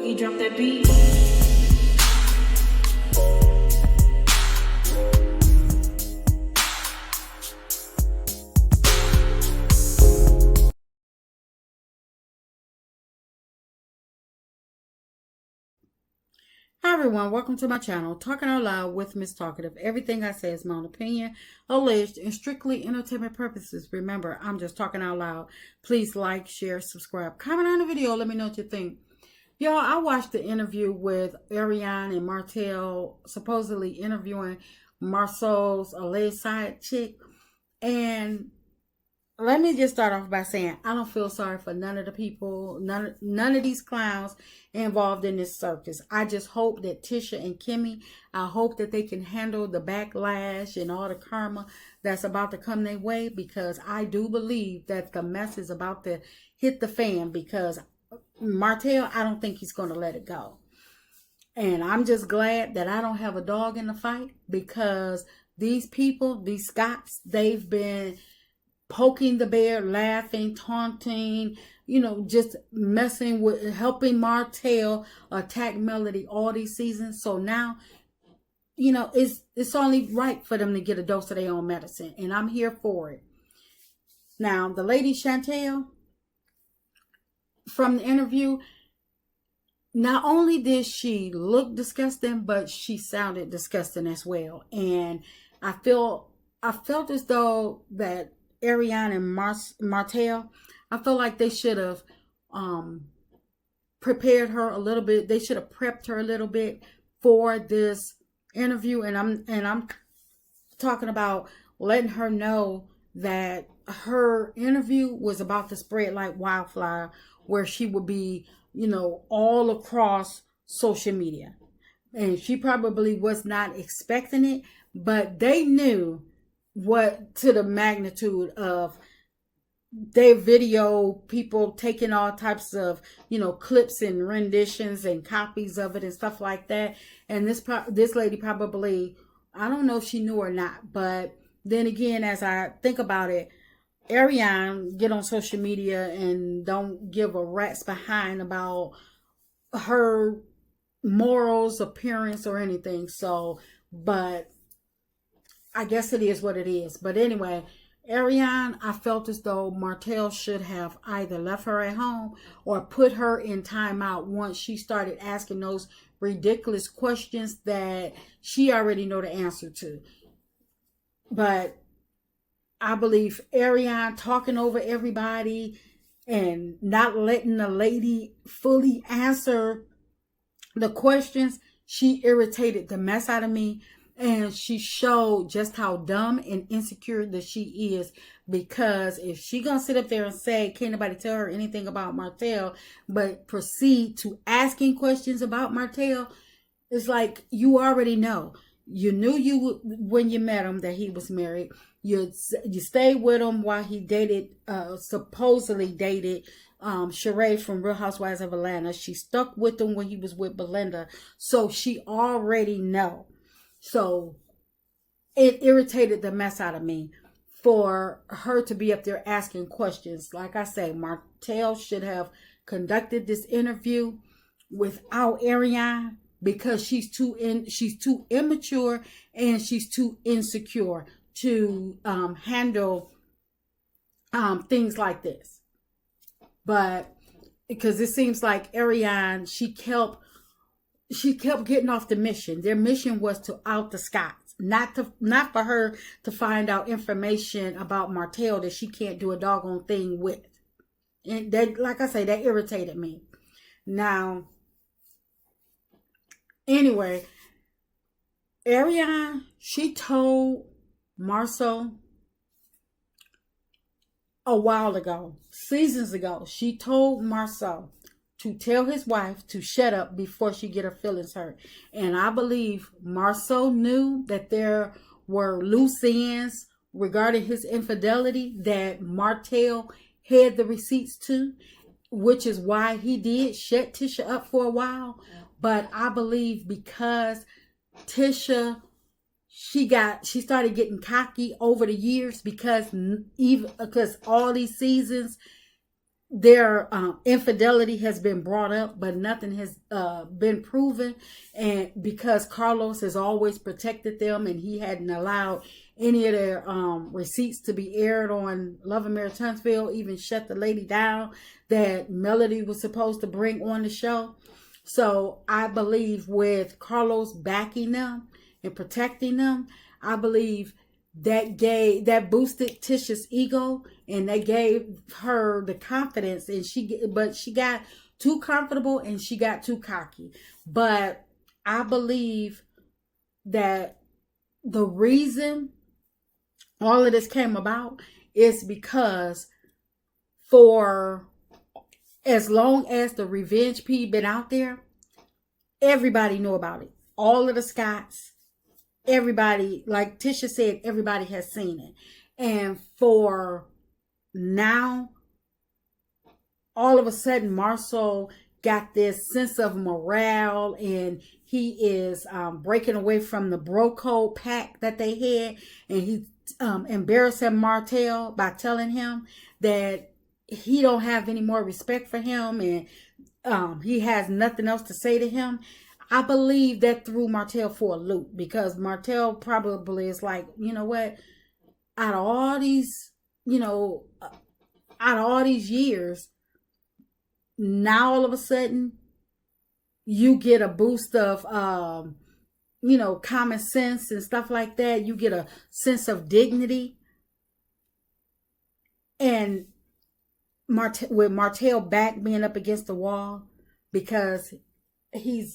Boogie, drop that beat. Hi everyone, welcome to my channel, Talking Out Loud with Miss Talkative. Everything I say is my own opinion, alleged, and strictly entertainment purposes. Remember, I'm just talking out loud. Please like, share, subscribe, comment on the video. Let me know what you think. Y'all, I watched the interview with Arionne and Martell, supposedly interviewing Marsau's alleged side chick. And let me just start off by saying I don't feel sorry for none of the people, none of these clowns involved in this circus. I just hope that Tisha and Kimmy, I hope that they can handle the backlash and all the karma that's about to come their way, because I do believe that the mess is about to hit the fan, because Martell, I don't think he's going to let it go. And I'm just glad that I don't have a dog in the fight, because these people, these Scots, they've been poking the bear, laughing, taunting, just messing with, helping Martell attack Melody all these seasons. So now, it's only right for them to get a dose of their own medicine, and I'm here for it. Now, the lady Chantel, from the interview, not only did she look disgusting, but she sounded disgusting as well. And I felt as though that Arionne and Martell, I feel like they should have prepared her a little bit. They should have prepped her a little bit for this interview. And I'm talking about letting her know that her interview was about to spread like wildfire, where she would be, all across social media. And she probably was not expecting it, but they knew what to the magnitude of their video, people taking all types of clips and renditions and copies of it and stuff like that. And this lady probably, I don't know if she knew or not, but then again, as I think about it, Arionne get on social media and don't give a rat's behind about her morals, appearance, or anything. So, but I guess it is what it is. But anyway, Arionne, I felt as though Martell should have either left her at home or put her in timeout once she started asking those ridiculous questions that she already know the answer to. But I believe Arionne talking over everybody and not letting the lady fully answer the questions, she irritated the mess out of me. And she showed just how dumb and insecure that she is, because if she gonna sit up there and say can't nobody tell her anything about Martell, but proceed to asking questions about Martell, it's like you already know. You knew when you met him that he was married. You stayed with him while he supposedly dated Sheree from Real Housewives of Atlanta. She stuck with him when he was with Belinda, so she already know. So it irritated the mess out of me for her to be up there asking questions. Like I say, Martell should have conducted this interview without Arionne, because she's too immature and she's too insecure to handle things like this. But because it seems like Arionne, she kept getting off the mission. Their mission was to out the Scots, not for her to find out information about Martell that she can't do a doggone thing with. And that, like I say, that irritated me. Now, anyway, Arionne, she told Marsau a while ago, seasons ago, she told Marsau to tell his wife to shut up before she get her feelings hurt. And I believe Marsau knew that there were loose ends regarding his infidelity that Martell had the receipts to, which is why he did shut Tisha up for a while. But I believe because Tisha, she started getting cocky over the years, because all these seasons their infidelity has been brought up, but nothing has been proven. And because Carlos has always protected them, and he hadn't allowed any of their receipts to be aired on Love and Marriage Huntsville, even shut the lady down that Melody was supposed to bring on the show. So I believe with Carlos backing them and protecting them, I believe that boosted Tisha's ego, and that gave her the confidence, and she got too comfortable and she got too cocky. But I believe that the reason all of this came about is because for as long as the Revenge P been out there, everybody knew about it. All of the Scotts, everybody, like Tisha said, everybody has seen it. And for now, all of a sudden, Marsau got this sense of morale, and he is breaking away from the bro code pact that they had, and he embarrassing Martell by telling him that he don't have any more respect for him, and he has nothing else to say to him. I believe that threw Martell for a loop, because Martell probably is like, you know what, out of all these, out of all these years, now all of a sudden you get a boost of common sense and stuff like that. You get a sense of dignity. And with Martell back being up against the wall, because he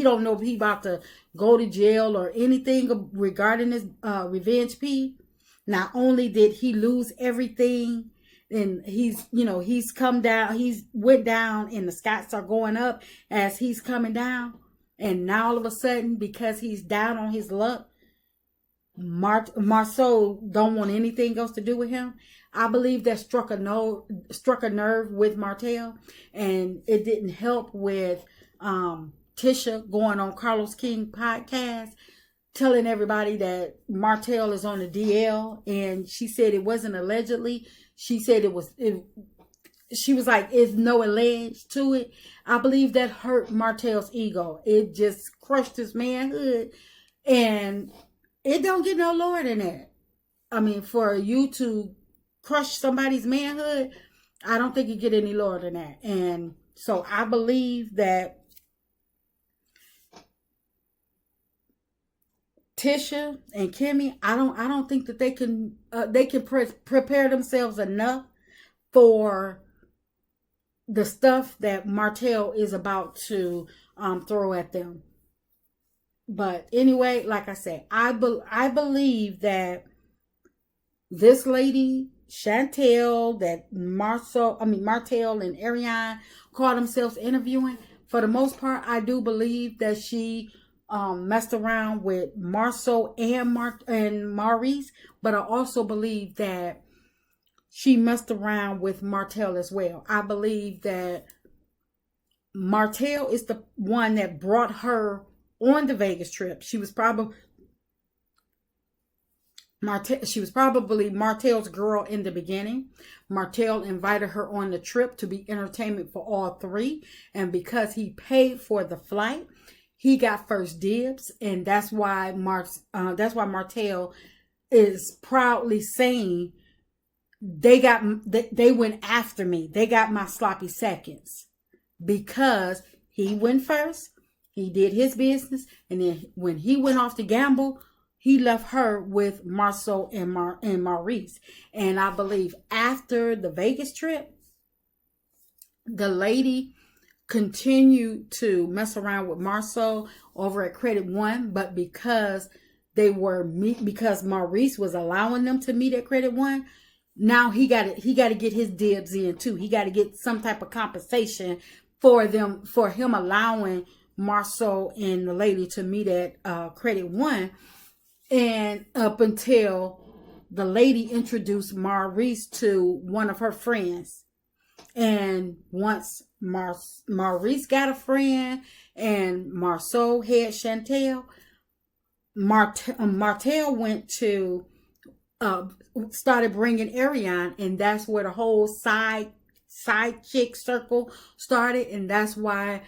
don't know if he about to go to jail or anything regarding his Revenge P. Not only did he lose everything, and he's come down, he's went down, and the Scotts are going up as he's coming down. And now all of a sudden, because he's down on his luck, Marsau don't want anything else to do with him. I believe that struck a nerve with Martell, and it didn't help with Tisha going on Carlos King podcast, telling everybody that Martell is on the DL, and she said it wasn't allegedly. She said it was. She was like, "It's no alleged to it." I believe that hurt Martell's ego. It just crushed his manhood, and it don't get no lower than that. I mean, for you to crush somebody's manhood, I don't think you get any lower than that. And so I believe that Tisha and Kimmy, I don't think that they can prepare themselves enough for the stuff that Martell is about to throw at them. But anyway, like I said, I believe that this lady Chantel, that Martell and Arionne call themselves interviewing, for the most part, I do believe that she messed around with Marsau and Maurice, but I also believe that she messed around with Martell as well. I believe that Martell is the one that brought her on the Vegas trip. She was probably Martell's girl in the beginning. Martell invited her on the trip to be entertainment for all three, and because he paid for the flight, he got first dibs, and that's why Martell is proudly saying they went after me. They got my sloppy seconds, because he went first. He did his business, and then when he went off to gamble, he left her with Marsau and Maurice. And I believe after the Vegas trip, the lady continued to mess around with Marsau over at Credit One, but because Maurice was allowing them to meet at Credit One, now he got to get his dibs in too. He got to get some type of compensation for him allowing Marsau and the lady to meet at Credit One. And up until the lady introduced Maurice to one of her friends. And once Maurice got a friend and Marsau had Chantel, Martell went to started bringing Arionne, and that's where the whole Sidechick side chick circle started, and that's why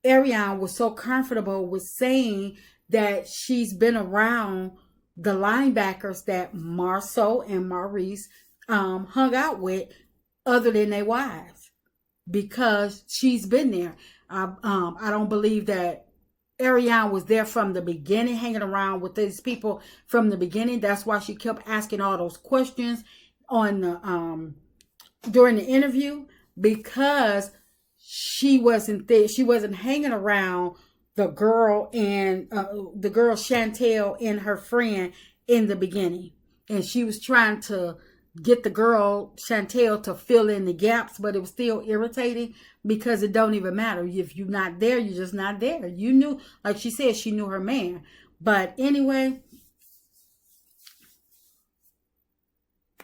Arionne was so comfortable with saying that she's been around the linebackers that Marsau and Maurice hung out with, other than their wives, because she's been there. I don't believe that Arionne was there from the beginning, hanging around with these people from the beginning. That's why she kept asking all those questions on the during the interview, because she wasn't there. She wasn't hanging around the girl and the girl Chantel and her friend in the beginning, and she was trying to get the girl Chantel to fill in the gaps, but it was still irritating because it don't even matter. If you're not there, you're just not there. You knew, like she said, she knew her man. But anyway,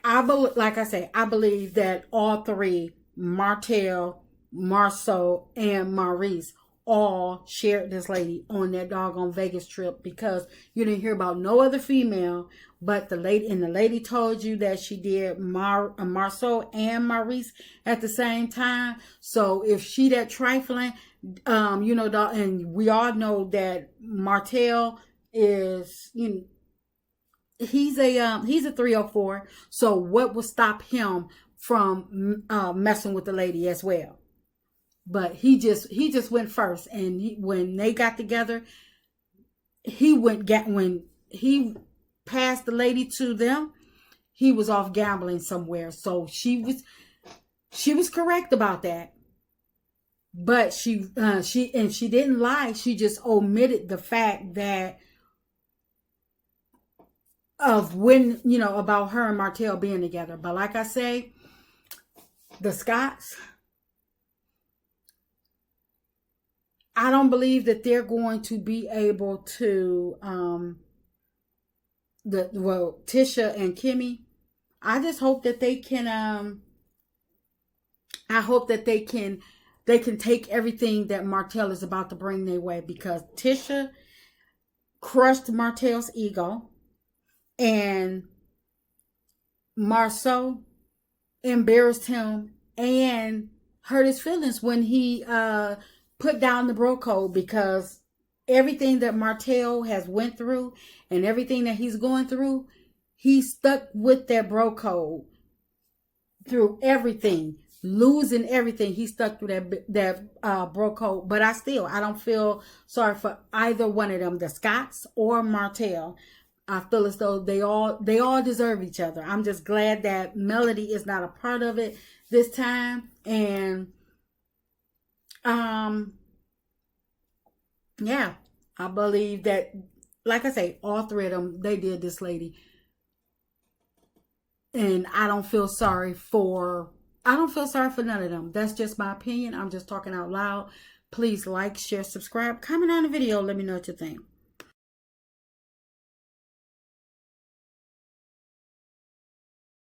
like I say, I believe that all three, Martell, Marsau, and Maurice, all shared this lady on that doggone Vegas trip, because you didn't hear about no other female but the lady. And the lady told you that she did Marsau and Maurice at the same time. So if she that trifling, you know, and we all know that Martell is, you know, he's a 304. So what would stop him from messing with the lady as well? But he just went first, and when they got together, when he passed the lady to them, he was off gambling somewhere. So she was correct about that. But she didn't lie. She just omitted the fact that of when, you know, about her and Martell being together. But like I say, the Scotts, I don't believe that they're going to be able to Tisha and Kimmy. I just hope that they can I hope that they can take everything that Martell is about to bring their way, because Tisha crushed Martell's ego, and Marsau embarrassed him and hurt his feelings when he put down the bro code, because everything that Martell has went through and everything that he's going through, he stuck with that bro code through everything, losing everything. He stuck through that bro code. But I don't feel sorry for either one of them, the Scotts or Martell. I feel as though they all deserve each other. I'm just glad that Melody is not a part of it this time. And yeah, I believe that, like I say, all three of them, they did this lady. And I don't feel sorry for none of them. That's just my opinion. I'm just talking out loud. Please like, share, subscribe, comment on the video. Let me know what you think.